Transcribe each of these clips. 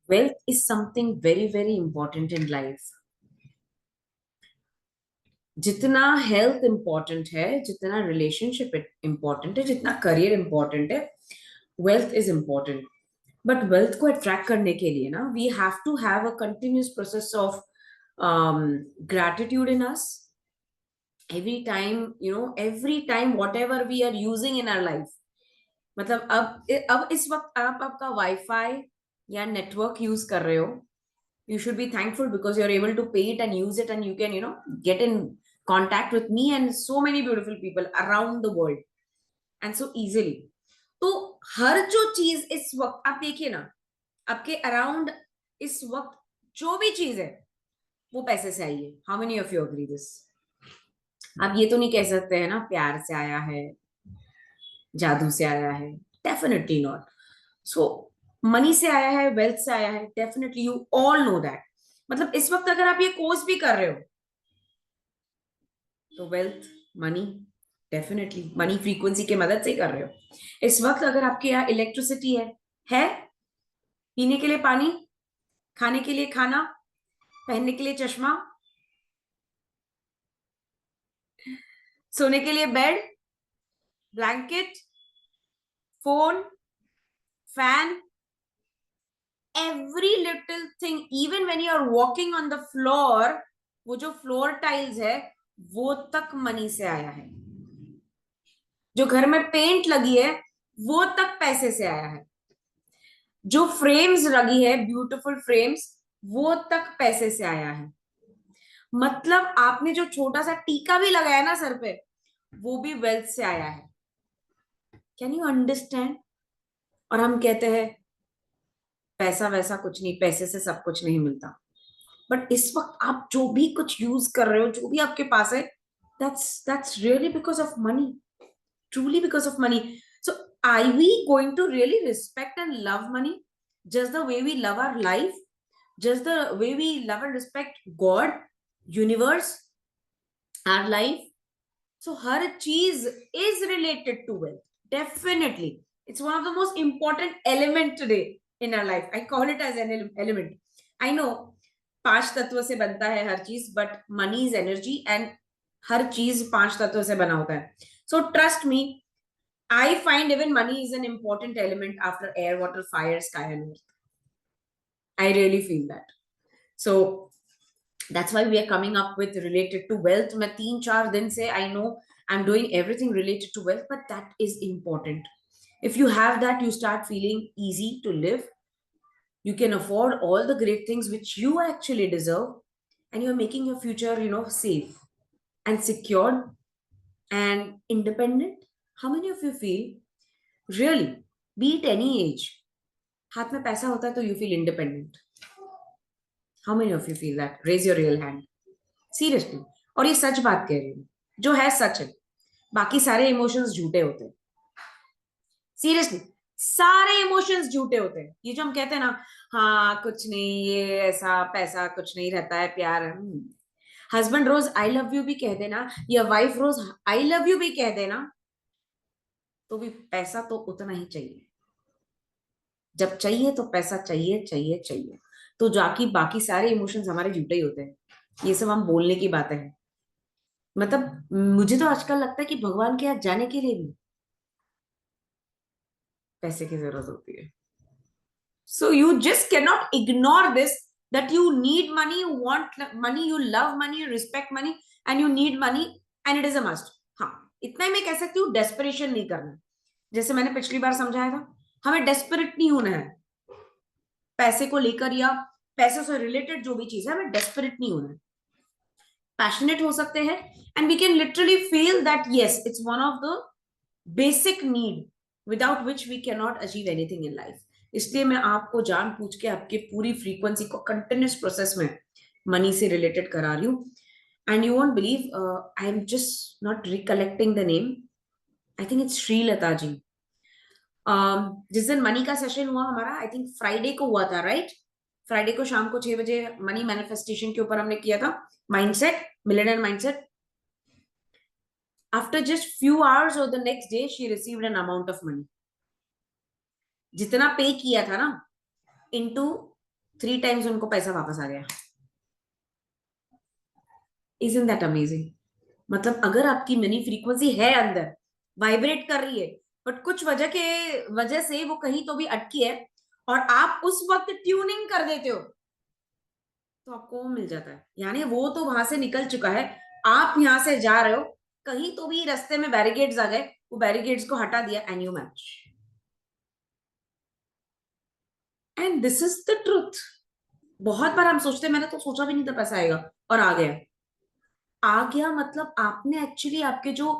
Wealth is something very, very important in life. जितना health important है, जितना relationship important है, जितना करियर इंपॉर्टेंट है, wealth is important. But wealth को अट्रैक्ट करने के लिए ना, we have to have a continuous process of gratitude in us. Every time whatever we are using in our life, मतलब अब इस वक्त आप आपका वाईफाई या नेटवर्क यूज कर रहे हो, you should be thankful because you're able to pay it and use it, and you can get in contact with me and so many beautiful people around the world and so easily. तो हर जो चीज इस वक्त आप देखिए ना, आपके around इस वक्त जो भी चीज है वो पैसे से आई है. How many of you agree this? आप ये तो नहीं कह सकते हैं ना प्यार से आया है, जादू से आया है. Definitely not. सो मनी से आया है, वेल्थ से आया है, definitely you all know that. मतलब इस वक्त अगर आप ये कोर्स भी कर रहे हो तो wealth, money, definitely money frequency के मदद से कर रहे हो. इस वक्त अगर आपके यहाँ इलेक्ट्रिसिटी है पीने के लिए पानी, खाने के लिए खाना, पहनने के लिए चश्मा, सोने के लिए bed, blanket, phone, fan, every little thing, even when you are walking on the floor, वो जो फ्लोर टाइल्स है वो तक मनी से आया है. जो घर में पेंट लगी है वो तक पैसे से आया है. जो फ्रेम्स लगी है, ब्यूटीफुल फ्रेम्स, वो तक पैसे से आया है. मतलब आपने जो छोटा सा टीका भी लगाया ना सर पे, वो भी वेल्थ से आया है. Can you understand? और हम कहते हैं पैसा वैसा कुछ नहीं, पैसे से सब कुछ नहीं मिलता. बट इस वक्त आप जो भी कुछ यूज कर रहे हो, जो भी आपके पास है, that's really because of money. Truly because of money. So are we going to really respect and love money just the way we love our life, just the way we love and respect God, universe, our life? So हर चीज is related to wealth. Definitely. It's one of the most important element today in our life. I call it as an element. I know 5 तत्व से बनता है हर चीज, but money is energy and हर चीज 5 तत्व से बना होता है. So trust me, I find even money is an important element after air, water, fire, sky, and earth. I really feel that. So that's why we are coming up with related to wealth. मैं 3-4 दिन से I know I'm doing everything related to wealth, but that is important. If you have that, you start feeling easy to live. You can afford all the great things which you actually deserve, and you're making your future, safe and secured and independent. How many of you feel really, be it any age, हाथ में पैसा होता है तो you feel independent? How many of you feel that? Raise your real hand. Seriously. और ये सच बात कह रही हूँ, जो है सच है. बाकी सारे इमोशंस झूठे होते हैं. सीरियसली, सारे इमोशंस झूठे होते हैं. ये जो हम कहते हैं ना, हाँ कुछ नहीं, ये ऐसा पैसा कुछ नहीं रहता है, प्यार. हस्बैंड रोज आई लव यू भी कह देना, या वाइफ रोज आई लव यू भी कह देना, तो भी पैसा तो उतना ही चाहिए. जब चाहिए तो पैसा चाहिए चाहिए चाहिए. तो जाकि बाकी सारे इमोशंस हमारे झूठे ही होते हैं. ये सब हम बोलने की बातें हैं. मतलब मुझे तो आजकल लगता है कि भगवान के यहाँ जाने के लिए भी पैसे की जरूरत होती है. So you just can not ignore this, that you need money, you want money, you love money, you respect money, and you need money, and it is a must. हाँ, इतना ही मैं कह सकती हूँ, डेस्परेशन नहीं करना. जैसे मैंने पिछली बार समझाया था, हमें डेस्परेट नहीं होना है पैसे को लेकर, या पैसे से रिलेटेड जो भी चीज है, हमें डेस्परेट नहीं होना है. पैशनेट हो सकते हैं, and we can literally feel that yes, it's one of the basic need without which we can not achieve anything in life. इसलिए मैं आपको जान पूछ के आपके पूरी फ्रीक्वेंसी को कंटिन्यूस प्रोसेस में मनी से रिलेटेड करा रही हूँ. And you won't believe, I am just not recollecting the name. I think it's Shreelata ji. जिस दिन मनी का सेशन हुआ हमारा, आई थिंक फ्राइडे को हुआ था, राइट? फ्राइडे को शाम को 6 बजे मनी मैनिफेस्टेशन के ऊपर हमने किया था, mindset, millionaire mindset. After just few hours or the next day, she received an amount of money. जितना पे किया था ना, into 3 टाइम्स उनको पैसा वापस आ गया। Isn't that amazing? मतलब अगर आपकी मनी फ्रीक्वेंसी है अंदर, वाइब्रेट कर रही है, बट कुछ वजह से वो कहीं तो भी अटकी है, और आप उस वक्त ट्यूनिंग कर देते हो, तो आपको वो मिल जाता है। यानी वो तो वहां से निकल चुका है, आप यहां से जा रहे हो, कहीं तो भी रास्ते में बैरिकेड्स आ गए, वो बैरिकेड्स को हटा दिया, and you match. And this is the truth. बहुत बार हम सोचते हैं मैंने तो सोचा भी नहीं था पैसा आएगा, और आ गया। आ गया मतलब आपने एक्चुअली आपके जो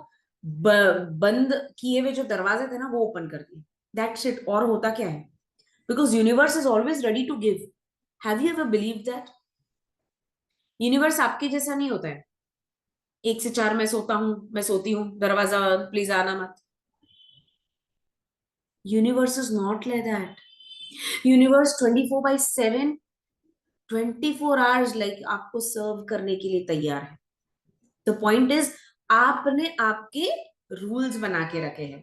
बंद किए हुए जो दरवाजे थे ना, वो ओपन कर दिए। That's it. और होता क्या है, because universe is always ready to give. Have you ever believe that? Universe आपके जैसा नहीं होता है, 1 से 4 मैं सोता हूं, मैं सोती हूँ, दरवाजा प्लीज आना मत। Universe is not like that. Universe 24/7, 24 hours like आपको सर्व करने के लिए तैयार है। द पॉइंट इज, आपने आपके रूल्स बना के रखे हैं,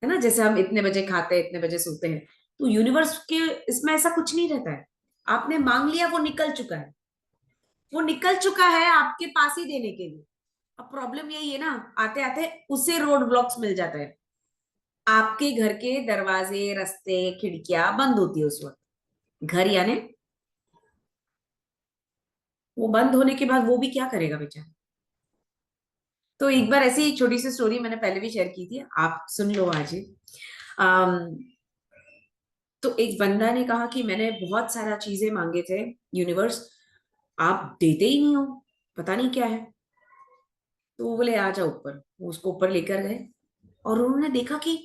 है ना? जैसे हम इतने बजे खाते हैं, इतने बजे सोते हैं, तो यूनिवर्स के इसमें ऐसा कुछ नहीं रहता है। आपने मांग लिया, वो निकल चुका है, वो निकल चुका है आपके पास ही देने के लिए। अब प्रॉब्लम यही है ना, आते आते उसे रोड ब्लॉक्स मिल जाते हैं। आपके घर के दरवाजे, रास्ते, खिड़कियां बंद होती है उस वक्त। घर यानी वो बंद होने के बाद वो भी क्या करेगा बेचारा? तो एक बार ऐसी एक छोटी सी स्टोरी मैंने पहले भी शेयर की थी, आप सुन लो आज ही। अम, तो एक बंदा ने कहा कि मैंने बहुत सारा चीजें मांगे थे, यूनिवर्स आप देते ही नहीं हो, पता नहीं क्या है। तो वो बोले आ जाओ ऊपर। वो उसको ऊपर लेकर गए, और उन्होंने देखा कि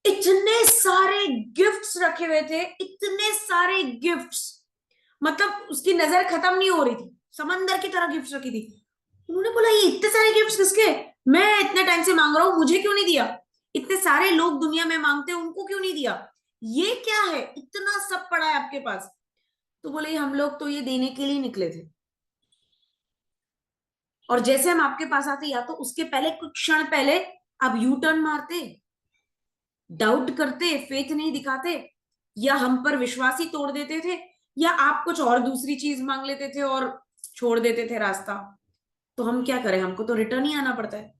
इतने सारे गिफ्ट्स रखे हुए थे, इतने सारे गिफ्ट्स। मतलब उसकी नजर खत्म नहीं हो रही थी, समंदर की तरह गिफ्ट्स रखी थी। उन्होंने बोला ये इतने सारे गिफ्ट्स किसके? मैं इतने टाइम से मांग रहा हूं, मुझे क्यों नहीं दिया? इतने सारे लोग दुनिया में मांगते हैं, उनको क्यों नहीं दिया? ये क्या है, इतना सब पड़ा है आपके पास? तो बोले हम लोग तो ये देने के लिए निकले थे, और जैसे हम आपके पास आते, या तो उसके पहले कुछ क्षण पहले आप यू टर्न मारते, डाउट करते, फेथ नहीं दिखाते, या हम पर विश्वास ही तोड़ देते थे, या आप कुछ और दूसरी चीज मांग लेते थे और छोड़ देते थे रास्ता। तो हम क्या करें, हमको तो रिटर्न ही आना पड़ता है।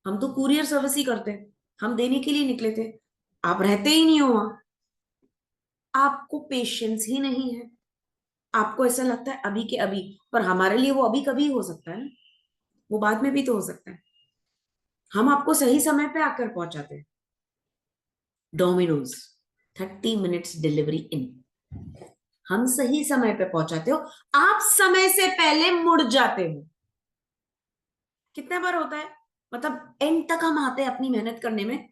हम तो कुरियर सर्विस ही करते हैं, हम देने के लिए निकले थे। आप रहते ही नहीं हो वहां, आपको पेशेंस ही नहीं है। आपको ऐसा लगता है अभी के अभी, पर हमारे लिए वो अभी कभी हो सकता है ना, वो बाद में भी तो हो सकता है। हम आपको सही समय पे आकर पहुंचाते हैं। डोमिनोज, 30 मिनट्स डिलीवरी इन। हम सही समय पे पहुंचाते हो, आप समय से पहले मुड़ जाते हो। कितने बार होता है, मतलब एंड तक हम आते हैं अपनी मेहनत करने में,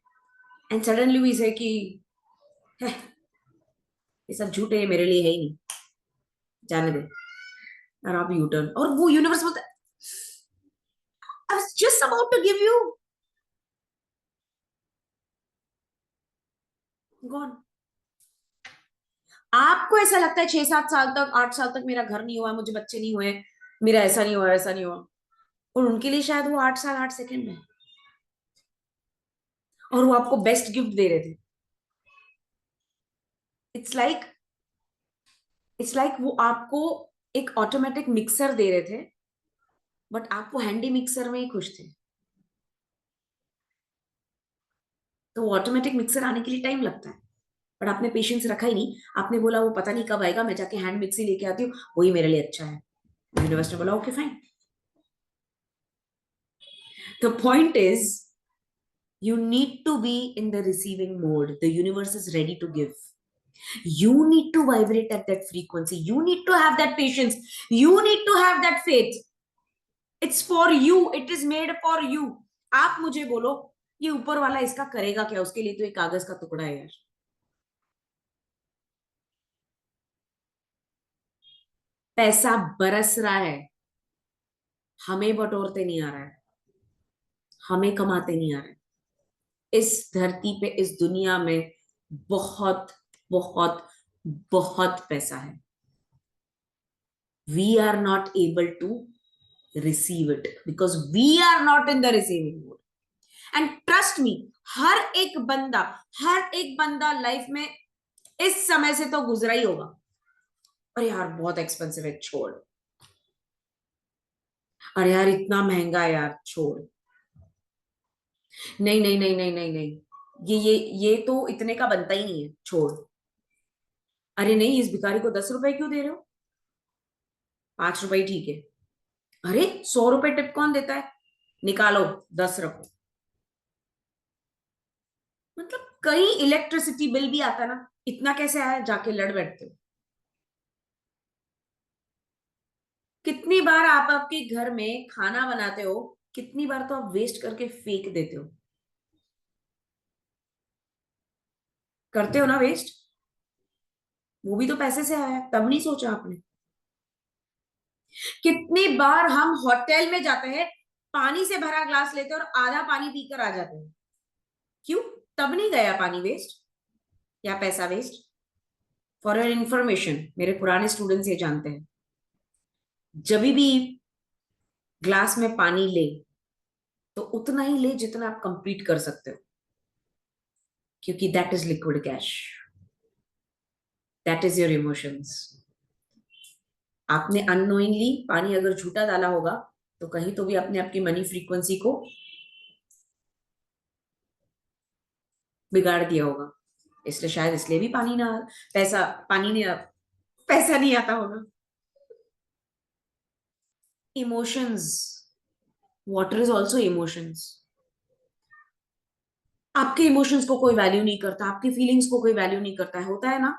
एंड सडनली वी से कि "है, ये सब झूठे, ये मेरे लिए है ही नहीं, जाने दे"। और आप यू टर्न, और वो यूनिवर्स बोलता है I was just about to give you, gone. आपको ऐसा लगता है 6-7 साल तक, 8 साल तक मेरा घर नहीं हुआ, मुझे बच्चे नहीं हुए, मेरा ऐसा नहीं हुआ, ऐसा नहीं हुआ, और उनके लिए शायद वो 8 साल 8 सेकंड में, और वो आपको बेस्ट गिफ्ट दे रहे थे। इट्स लाइक, वो आपको एक ऑटोमेटिक मिक्सर दे रहे थे, बट आप वो हैंडी मिक्सर में ही खुश थे। तो वो ऑटोमेटिक मिक्सर आने के लिए टाइम लगता है, बट आपने पेशेंस रखा ही नहीं। आपने बोला वो पता नहीं कब आएगा, मैं जाके हैंड मिक्सी लेके आती हूँ, वही मेरे लिए अच्छा है। यूनिवर्स ने बोला okay fine. The point is, you need to be in the receiving mode. The universe is ready to give. You need to vibrate at that frequency. You need to have that patience. You need to have that faith. It's for you. It is made for you. आप मुझे बोलो ये ऊपर वाला इसका करेगा क्या? उसके लिए तो एक कागज का टुकड़ा है यार। पैसा बरस रहा है, हमें बटोरते नहीं आ रहा है, हमें कमाते नहीं आ रहा है। इस धरती पे, इस दुनिया में बहुत बहुत बहुत पैसा है। We are not able to receive it because we are not in the receiving mode. And trust me, हर एक बंदा लाइफ में इस समय से तो गुजरा ही होगा। अरे यार बहुत एक्सपेंसिव है, छोड़। अरे यार इतना महंगा है यार, छोड़। नहीं नहीं नहीं नहीं नहीं नहीं, ये तो इतने का बनता ही नहीं है, छोड़। अरे नहीं, इस भिखारी को 10 रुपए क्यों दे रहे हो? 5 रुपए ही ठीक है। अरे 100 रुपए टिप कौन देता है? निकालो, 10 रखो। मतलब कहीं इलेक्ट्रिसिटी बिल भी आता ना, इतना कैसे आया, जाके लड़ बैठते हो। कितनी बार आप आपके घर में खाना बनाते हो, कितनी बार तो आप वेस्ट करके फेंक देते हो। करते हो ना वेस्ट? वो भी तो पैसे से आया है, तब नहीं सोचा आपने? कितनी बार हम होटल में जाते हैं, पानी से भरा ग्लास लेते हैं और आधा पानी पीकर आ जाते हैं। क्यों? तब नहीं गया पानी वेस्ट या पैसा वेस्ट। फॉर योर इंफॉर्मेशन, मेरे पुराने स्टूडेंट्स ये जानते हैं, जब भी ग्लास में पानी ले तो उतना ही ले जितना आप कंप्लीट कर सकते हो, क्योंकि that is liquid cash, that is your emotions. आपने अननोइंगली पानी अगर झूठा डाला होगा, तो कहीं तो भी आपने आपकी मनी फ्रीक्वेंसी को बिगाड़ दिया होगा। इसलिए शायद इसलिए भी पानी ना, पैसा, पानी नहीं, पैसा नहीं आता होगा। Emotions, water is also emotions. आपके इमोशंस को कोई वैल्यू नहीं करता, आपकी फीलिंग्स को कोई वैल्यू नहीं करता है, होता है ना?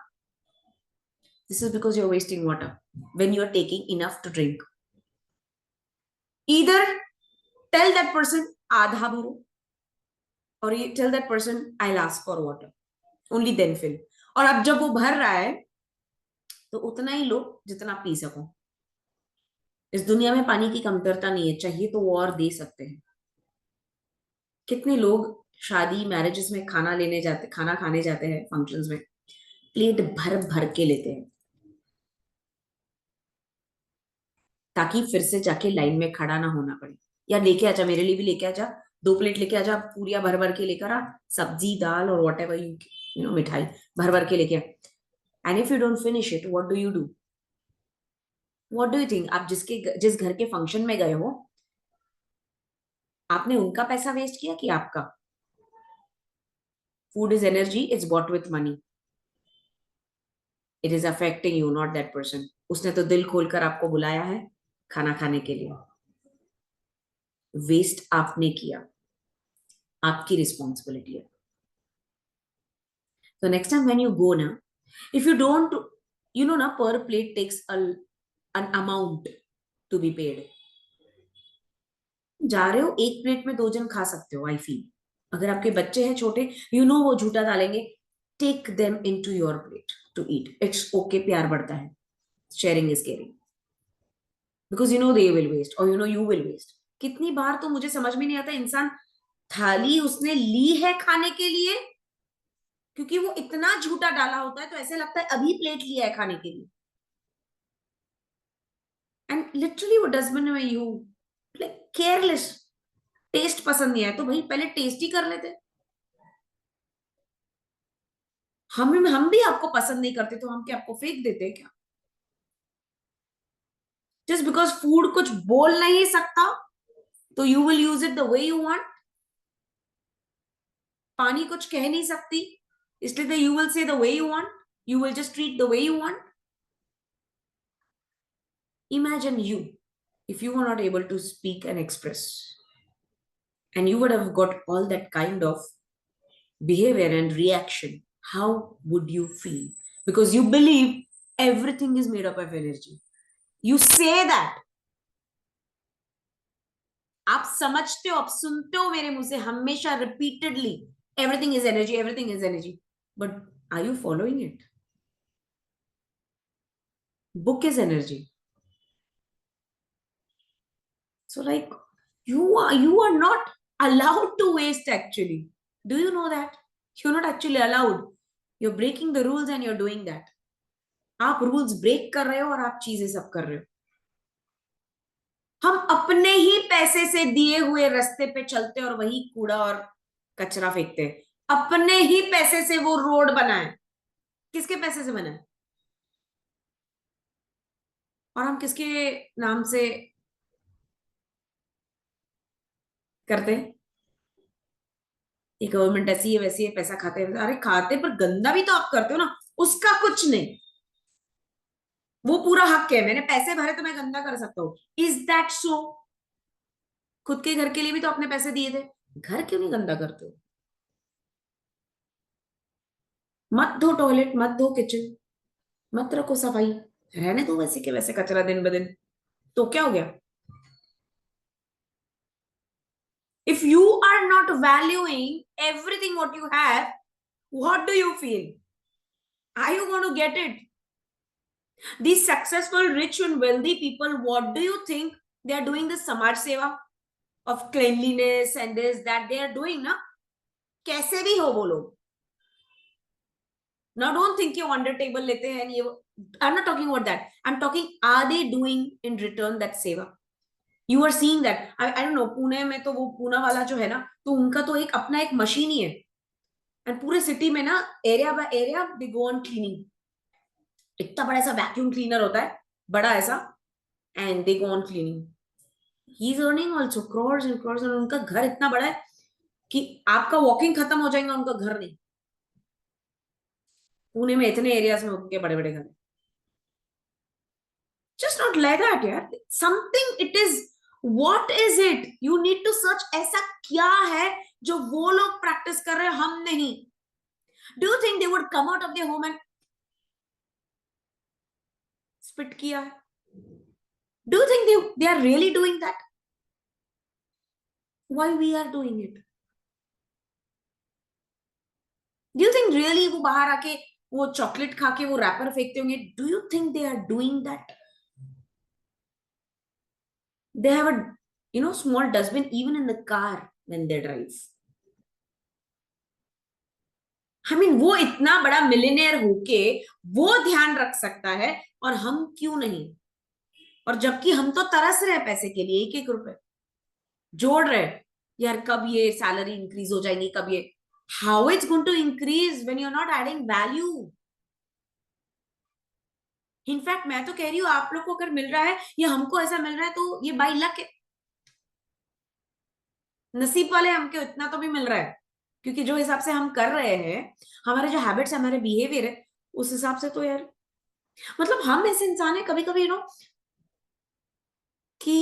This is because you are wasting water when you are taking enough to drink. Either tell that person आधा भरो, और ये tell that person I ask for water, only then fill. और अब जब वो भर रहा है तो उतना ही लो जितना पी सको। इस दुनिया में पानी की कमतरता नहीं है, चाहिए तो वो और दे सकते हैं। कितने लोग शादी मैरिजेस में खाना लेने जाते, खाना खाने जाते हैं फंक्शंस में, प्लेट भर भर के लेते हैं, ताकि फिर से जाके लाइन में खड़ा ना होना पड़े। या लेके आजा, मेरे लिए भी लेके आजा, 2 प्लेट लेके आजा, पूरियां भर भर के लेकर आ, सब्जी दाल और वॉट एवर यू नो, मिठाई भर भर के लेके आ। And if you don't finish it, what do you do? What do you think? आप जिस घर के फंक्शन में गए हो, आपने उनका पैसा वेस्ट किया कि आपका? Food is energy, it's bought with money, it is affecting you, not that person. उसने तो दिल खोलकर आपको बुलाया है खाना खाने के लिए। वेस्ट आपने किया, आपकी रिस्पॉन्सिबिलिटी है। तो next time when you go ना, if you don't, you know ना, पर plate takes an amount to be paid। जा रहे हो, 1 प्लेट में 2 जन खा सकते हो, आई फील। अगर आपके बच्चे हैं छोटे, यू नो वो झूठा डालेंगे, take them into your plate to eat, it's okay, प्यार बढ़ता है, sharing is caring, because you know they will waste और you know you will waste. कितनी बार तो मुझे समझ में नहीं आता, इंसान थाली उसने ली है खाने के लिए, क्योंकि वो इतना झूठा डाला होता है तो ऐसे लगता है अभी प्लेट लिया है खाने के लिए। एंड लिटरली वो डस्टबिन में यू, लाइक केयरलेस। टेस्ट पसंद नहीं आया तो भाई पहले टेस्ट ही कर लेते। हम भी आपको पसंद नहीं करते तो हम क्या आपको फेंक देते क्या? जस्ट बिकॉज फूड कुछ बोल नहीं सकता तो you will use it the way you want. पानी कुछ कह नहीं सकती, इसलिए you will say the way you want, you will just treat the way you want. Imagine you, if you were not able to speak and express, and you would have got all that kind of behavior and reaction, how would you feel? Because you believe everything is made up of energy. You say that. आप समझते हो, आप सुनते हो मेरे मुंह से हमेशा repeatedly, everything is energy, everything is energy, but are you following it? Book is energy. So like, you are not allowed to waste actually. Do you know that? You're not actually allowed. You're breaking the rules and you're doing that. आप rules break कर रहे हो और आप चीजें सब कर रहे हो। हम अपने ही पैसे से दिए हुए रास्ते पे चलते और वही कूड़ा और कचरा फेंकते हैं। अपने ही पैसे से वो रोड बनाए, किसके पैसे से बना है? और हम किसके नाम से करते हैं? ये गवर्नमेंट ऐसी है वैसी है, पैसा खाते हैं, अरे खाते पर गंदा भी तो आप करते हो ना। उसका कुछ नहीं, वो पूरा हक है, मैंने पैसे भरे तो मैं गंदा कर सकता हूँ। Is that so? खुद के घर के लिए भी तो अपने पैसे दिए थे, घर क्यों नहीं गंदा करते हो? मत धो टॉयलेट, मत धो किचन, मत रखो सफाई, रहने दो वैसे के वैसे कचरा दिन ब दिन। तो क्या हो गया? If you are not valuing everything what you have, what do you feel? Are you going to get it? These successful, rich, and wealthy people, what do you think they are doing? This samaj seva of cleanliness and this that they are doing, na? कैसे भी हो वो लोग। Now don't think you under table लेते हैं ये। I'm not talking about that. I'm talking, are they doing in return that seva? You are seeing that. I don't know, Pune में तो वो पूना वाला जो है ना, तो उनका तो एक अपना एक मशीन ही है। एंड पूरे सिटी में ना, area by area they go on cleaning. इतना बड़ा ऐसा वैक्यूम क्लीनर होता है, बड़ा ऐसा, and they go on cleaning. He is earning also crores and crores, और उनका घर इतना बड़ा है कि आपका वॉकिंग खत्म हो जाएगा, उनका घर नहीं। पुणे में इतने एरियाज में उनके बड़े बड़े घर। जस्ट नॉट लाइक दैट यार, something it is. What is it? You need to search, ऐसा क्या है जो वो लोग प्रैक्टिस कर रहे हैं, हम नहीं? Do you think they would come out of their home and spit किया है? Do you think they are really doing that? Why we are doing it? Do you think really वो बाहर आके वो चॉकलेट खा के वो रैपर फेंकते होंगे? Do you think they are doing that? They have a, small dustbin even in the car when they drive. वो इतना बड़ा मिलियनेयर होके वो ध्यान रख सकता है, और हम क्यों नहीं? और जबकि हम तो तरस रहे हैं पैसे के लिए, एक एक रुपए जोड़ रहे हैं। यार कब ये सैलरी इंक्रीज हो जाएगी, कब ये। How it's going to increase when you are not adding value? In fact मैं तो कह रही हूँ, आप लोग को अगर मिल रहा है या हमको ऐसा मिल रहा है, तो ये बाई लक है। नसीब वाले हमको इतना तो भी मिल रहा है, क्योंकि जो हिसाब से हम कर रहे हैं, हमारे जो हैबिट्स है, हमारे बिहेवियर है, उस हिसाब से तो यार, हम ऐसे इंसान है कभी कभी कि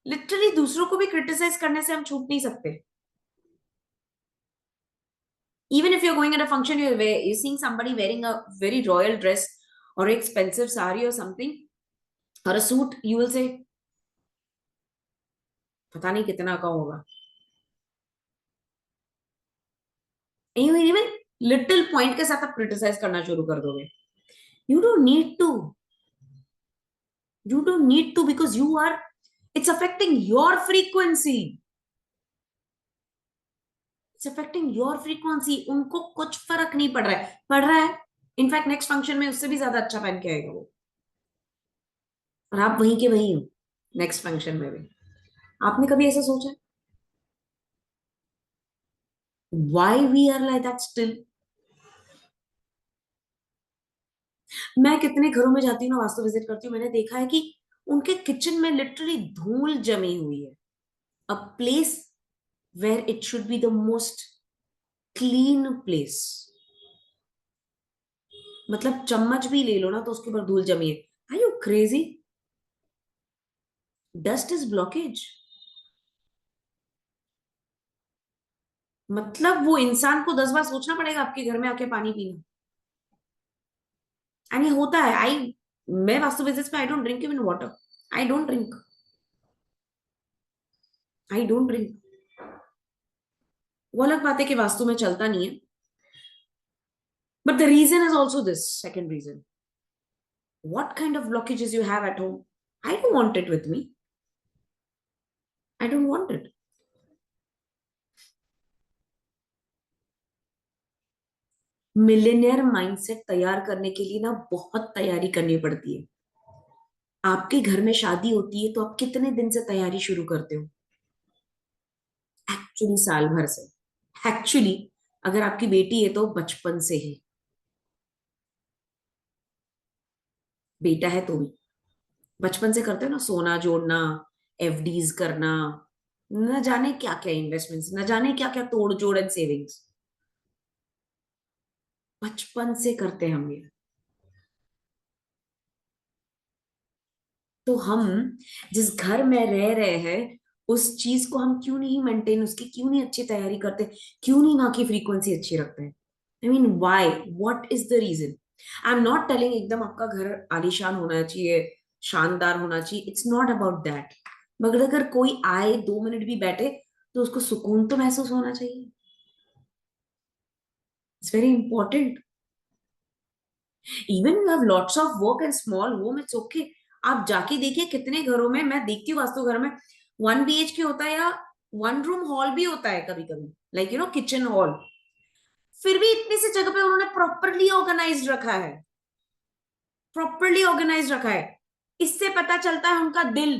लिटरली दूसरों को भी क्रिटिसाइज करने से हम छूट नहीं सकते। Even if you are going at a function, you seeing somebody wearing a very royal dress और एक्सपेंसिव साड़ी और समथिंग और अ सूट, यू विल से पता नहीं कितना का होगा। इवन लिटिल पॉइंट के साथ आप क्रिटिसाइज करना शुरू कर दोगे। You don't need to. You don't need to, because it's affecting your frequency. It's affecting your frequency. उनको कुछ फर्क नहीं पड़ रहा है, पड़ रहा है। इनफैक्ट नेक्स्ट फंक्शन में उससे भी ज्यादा अच्छा पहन के आएगा वो, और आप वहीं के वहीं हो नेक्स्ट फंक्शन में भी। आपने कभी ऐसा सोचा? Why we are like that still? मैं कितने घरों में जाती हूँ ना, वास्तु विजिट करती हूँ, मैंने देखा है कि उनके किचन में लिटरली धूल जमी हुई है। A place where it should be the most clean place, चम्मच भी ले लो ना तो उसके ऊपर धूल जमी है। Are you crazy? Dust is blockage. वो इंसान को 10 बार सोचना पड़ेगा आपके घर में आके पानी पीना। एंड ये होता है। मैं वास्तु विजिट्स में I don't drink even water. I don't drink. I don't drink. वो अलग बात है कि वास्तु में चलता नहीं है, but the reason is also this second reason. What kind of blockages you have at home? I don't want it with me. I don't want it. Millionaire mindset तैयार करने के लिए ना बहुत तैयारी करनी पड़ती है। आपके घर में शादी होती है तो आप कितने दिन से तैयारी शुरू करते हो? एक्चुअली साल भर से। एक्चुअली अगर आपकी बेटी है तो बचपन से ही। बेटा है तो भी बचपन से करते हो ना, सोना जोड़ना, एफडीज करना, न जाने क्या क्या इन्वेस्टमेंट्स, न जाने क्या क्या तोड़ जोड़ एंड सेविंग्स, बचपन से करते हैं हम ये। तो हम जिस घर में रह रहे हैं उस चीज को हम क्यों नहीं मेंटेन, उसकी क्यों नहीं अच्छी तैयारी करते, क्यों नहीं वहां की फ्रीक्वेंसी अच्छी रखते हैं? I mean why, what is the reason? I am not telling एकदम आपका घर आलीशान होना चाहिए, शानदार होना चाहिए, इट्स नॉट अबाउट दैट। मगर अगर कोई आए 2 मिनट भी बैठे तो उसको सुकून तो महसूस होना चाहिए। It's very important. Even you have lots of work and small home, it's okay. आप जाके देखिए कितने घरों में, मैं देखती हूँ वास्तु घर में 1 BHK होता है या 1 रूम हॉल भी होता है कभी कभी, लाइक किचन हॉल, फिर भी इतनी सी जगह पे उन्होंने प्रॉपरली ऑर्गेनाइज रखा है, प्रॉपरली ऑर्गेनाइज रखा है। इससे पता चलता है उनका दिल।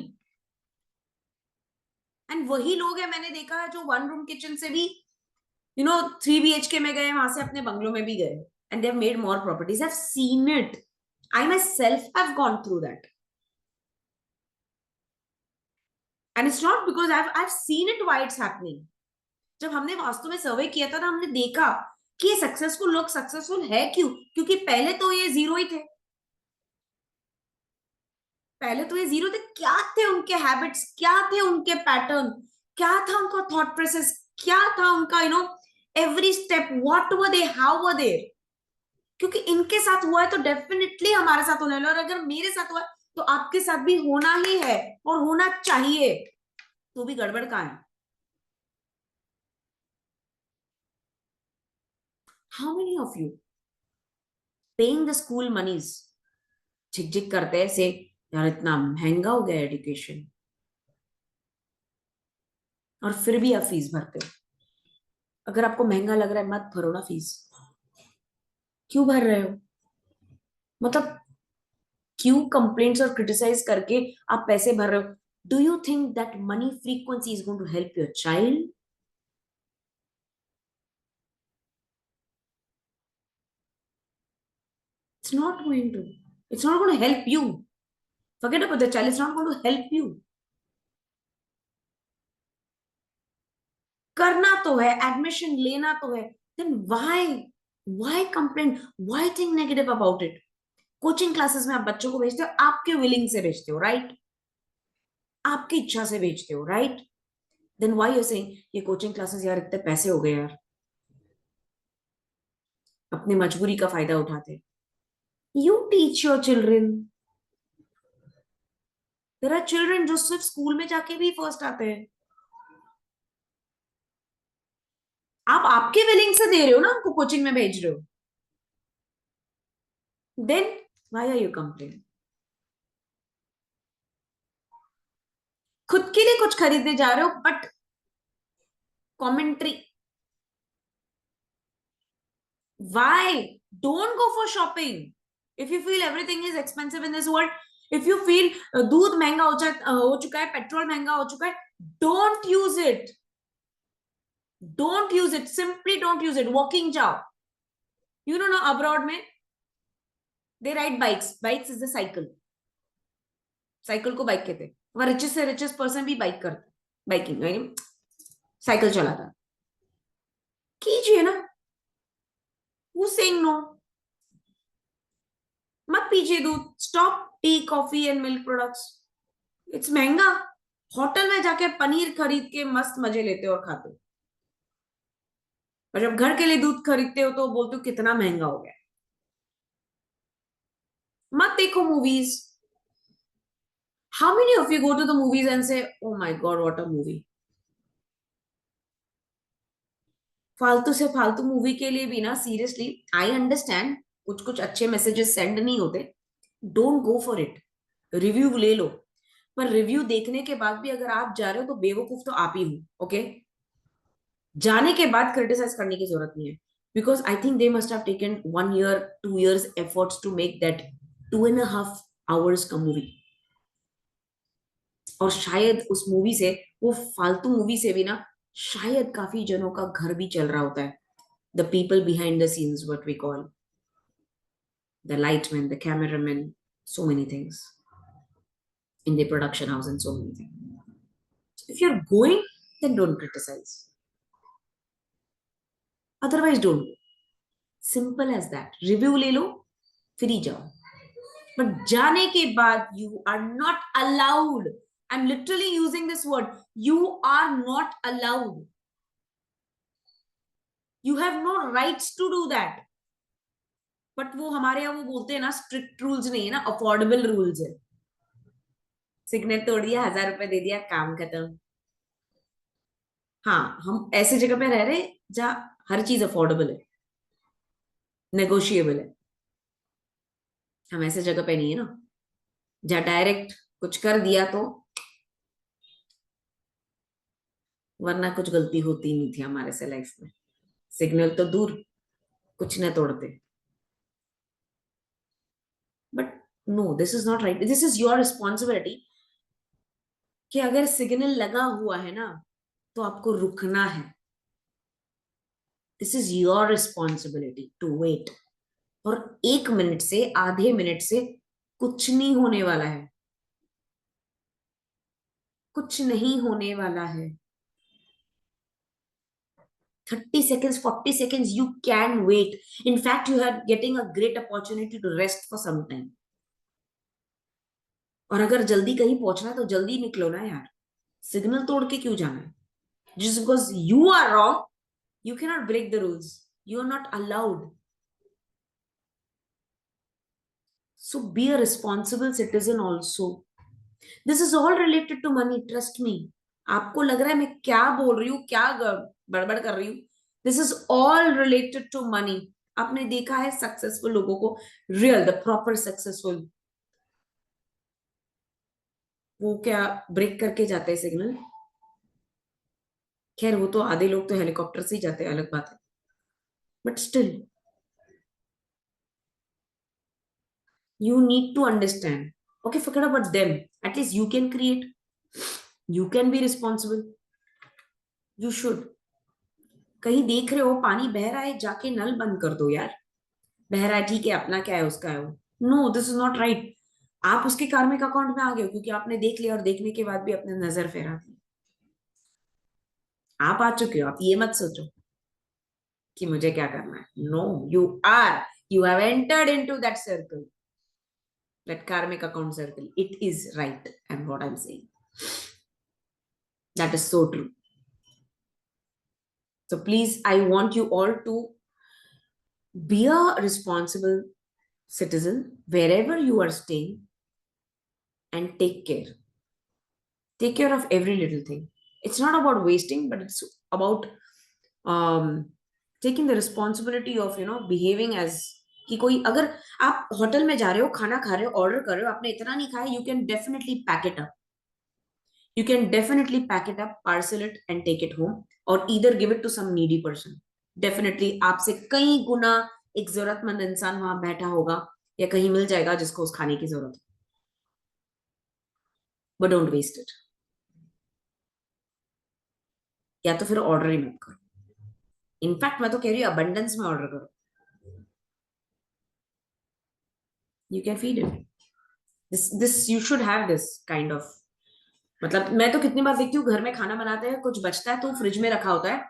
एंड वही लोग हैं, मैंने देखा है, जो 1 रूम किचन से भी 3 BHK में गए, वहां से अपने बंगलों में भी गए, and they have made more properties. I have seen it, I my self have gone through that. And it's not because I seen it why it's happening. जब हमने वास्तु में सर्वे किया था ना, हमने देखा कि ये सक्सेसफुल लोग सक्सेसफुल है क्यों, क्योंकि पहले तो ये जीरो ही थे। पहले तो ये जीरो थे, क्या थे उनके हैबिट्स, क्या थे उनके पैटर्न, क्या था उनका थॉट प्रोसेस, क्या था उनका every step, what were they, how were they. क्योंकि इनके साथ हुआ है तो डेफिनेटली हमारे साथ होने वाला है, और अगर मेरे साथ हुआ है तो आपके साथ भी होना ही है, और होना चाहिए। तो भी गड़बड़ कहाँ है? How many of you paying the school monies, झिकझिक करते हैं से, यार इतना महंगा हो गया एजुकेशन, और फिर भी आप फीस भरते हो। अगर आपको महंगा लग रहा है मत भरो ना फीस। क्यों भर रहे हो? मतलब क्यों कंप्लेंट्स और क्रिटिसाइज करके आप पैसे भर रहे हो? Do you think that money frequency is going to help your child? It's not going to, it's not going to help you. Forget about the child, it's not going to help you. करना तो है, admission लेना तो है, then why complain, why think negative about it? Coaching classes में आप बच्चों को भेजते हो, आपके विलिंग से भेजते हो, राइट? आपकी इच्छा से भेजते हो, right? Then why you saying ये कोचिंग क्लासेस, यार इतने पैसे हो गए यार, अपनी मजबूरी का फायदा उठाते। You teach your children. There are children जो सिर्फ स्कूल में जाके भी फर्स्ट आते हैं। आप आपके विलिंग से दे रहे हो ना, उनको कोचिंग में भेज रहे हो, then why are you complain? खुद के लिए कुछ खरीदने जा रहे हो but commentary, why don't go for shopping if you feel everything is expensive in this world? If you feel दूध महंगा हो चुका है, पेट्रोल महंगा हो चुका है, don't use it, don't use it, simply don't use it। Walking जाओ, ना अब्रॉड में they ride bikes, bikes is the cycle, cycle को बाइक कहते हैं। वहां रिचेस्ट से रिचेस्ट पर्सन भी बाइक करता, बाइकिंग, साइकिल चलाता है। कीजिए ना, हु सेइंग नो? मत पीजिए दूध, stop tea coffee and milk products, it's महंगा। होटल में जाके पनीर खरीद के मस्त मजे लेते हो और खाते हो, और जब घर के लिए दूध खरीदते हो तो बोलते हो कितना महंगा हो गया। मत देखो movies. How many of you go to the movies and say oh my god what a movie? फालतू से फालतू मूवी के लिए भी ना, सीरियसली, आई अंडरस्टैंड कुछ कुछ अच्छे मैसेजेस सेंड नहीं होते, don't go for it. Review ले लो, पर रिव्यू देखने के बाद भी अगर आप जा रहे हो तो बेवकूफ तो आप ही हो, ओके? जाने के बाद क्रिटिसाइज करने की जरूरत नहीं है, because I think they must have taken 1 year 2 years efforts to make that 2.5 hours का मूवी। और शायद उस मूवी से, वो फालतू मूवी से भी ना, शायद काफी जनों का घर भी चल रहा होता है। The people behind the scenes, what we call the lightman, the cameraman, so many things in the production house and so many things. So if you're going, then don't criticize. Otherwise, don't go. Simple as that. Review ले लो, फिर ही जाओ. But जाने के बाद you are not allowed. I'm literally using this word. You are not allowed. You have no rights to do that. But वो हमारे यहाँ वो बोलते हैं ना, स्ट्रिक्ट रूल्स नहीं है ना, अफोर्डेबल रूल्स है. सिग्नल तोड़ दिया, 1000 रुपए दे दिया, काम खत्म. हाँ, हम ऐसे जगह पे रह रहे जहाँ हर चीज अफोर्डेबल है, नेगोशिएबल है. हम ऐसे जगह पे नहीं है ना जहाँ डायरेक्ट कुछ कर दिया तो, वरना कुछ गलती होती नहीं थी हमारे से लाइफ में. सिग्नल तो दूर, कुछ न तोड़ते. But no, this is not right. This is your responsibility कि अगर सिग्नल लगा हुआ है ना तो आपको रुकना है. This is your responsibility to wait. और 1 मिनट से, आधे मिनट से कुछ नहीं होने वाला है. कुछ नहीं होने वाला है. 30 seconds, 40 seconds, you can wait. In fact, you are getting a great opportunity to rest for some time. और अगर जल्दी कहीं पहुंचना है तो जल्दी निकलो ना यार. सिग्नल तोड़ के क्यों जाना है? Just because you are wrong, you cannot break the rules. You are not allowed. So be a responsible citizen also. This is all related to money, trust me. आपको लग रहा है मैं क्या बोल रही हूँ, क्या बड़बड़ कर रही हूँ. This is all related to money. आपने देखा है सक्सेसफुल लोगों को, रियल द प्रॉपर सक्सेसफुल, वो क्या ब्रेक करके जाते हैं सिग्नल. खैर वो तो आधे लोग तो हेलीकॉप्टर से ही जाते हैं, अलग बात है. But still you need to understand. Okay, forget about them. At least you can create. You can be responsible. You should. कहीं देख रहे हो पानी बह रहा है, जाके नल बंद कर दो यार. बह रहा है ठीक है, अपना क्या है उसका है वो. No, this is not right. आप उसके कार्मिक अकाउंट में आ गए हो क्योंकि आपने देख लिया और देखने के बाद भी अपने नजर फेरा दी. आप आ चुके हो. आप ये मत सोचो कि मुझे क्या करना है. No, you have entered into that circle, that karmic account circle. It is right, and what I'm saying, that is so true. So please, I want you all to be a responsible citizen wherever you are staying, and take care. Take care of every little thing. It's not about wasting, but it's about taking the responsibility of behaving as कि कोई, अगर आप hotel में जा रहे हो, खाना खा रहे हो, ऑर्डर कर रहे हो, आपने इतना नहीं खाया, you can definitely pack it up. You can definitely pack it up, parcel it and take it home, or either give it to some needy person. Definitely आपसे कई गुना एक जरूरतमंद इंसान वहां बैठा होगा या कहीं मिल जाएगा जिसको उस खाने की जरूरत है. But don't waste it. या तो फिर ऑर्डर ही मत करो. इनफैक्ट मैं तो कह रही हूँ अबंडेंस में ऑर्डर करो. You can feed it. This you should have this kind of. मतलब मैं तो कितनी बार देखती हूँ घर में खाना बनाते हैं, कुछ बचता है तो फ्रिज में रखा होता है.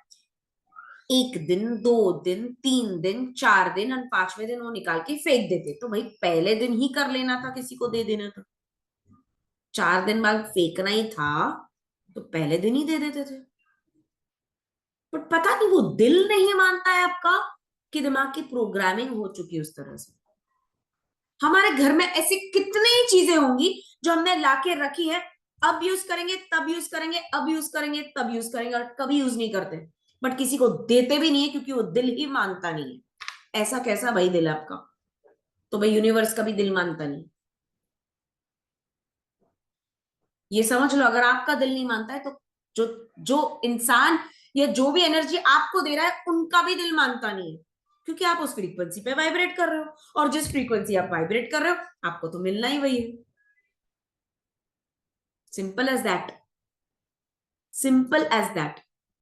1 दिन, 2 दिन, 3 दिन, 4 दिन और 5वें दिन वो निकाल के फेंक देते. तो भाई पहले दिन ही कर लेना था, किसी को दे देना था. 4 दिन बाद फेंकना ही था तो पहले दिन ही दे देते थे. बट पता नहीं वो दिल नहीं मानता है आपका कि दिमाग की प्रोग्रामिंग हो चुकी है उस तरह से. हमारे घर में ऐसी कितनी चीजें होंगी जो हमने लाके रखी है, अब यूज करेंगे, तब यूज करेंगे, अब यूज करेंगे, तब यूज करेंगे, और कभी यूज नहीं करते. बट किसी को देते भी नहीं है क्योंकि वो दिल ही मानता नहीं है. ऐसा कैसा भाई दिल आपका? तो भाई यूनिवर्स का भी दिल मानता नहीं. ये समझ लो, अगर आपका दिल नहीं मानता है तो जो जो इंसान या जो भी एनर्जी आपको दे रहा है उनका भी दिल मानता नहीं है, क्योंकि आप उस फ्रीक्वेंसी पे वाइब्रेट कर रहे हो, और जिस फ्रीक्वेंसी आप वाइब्रेट कर रहे हो आपको तो मिलना ही वही है. Simple as that. Simple as that.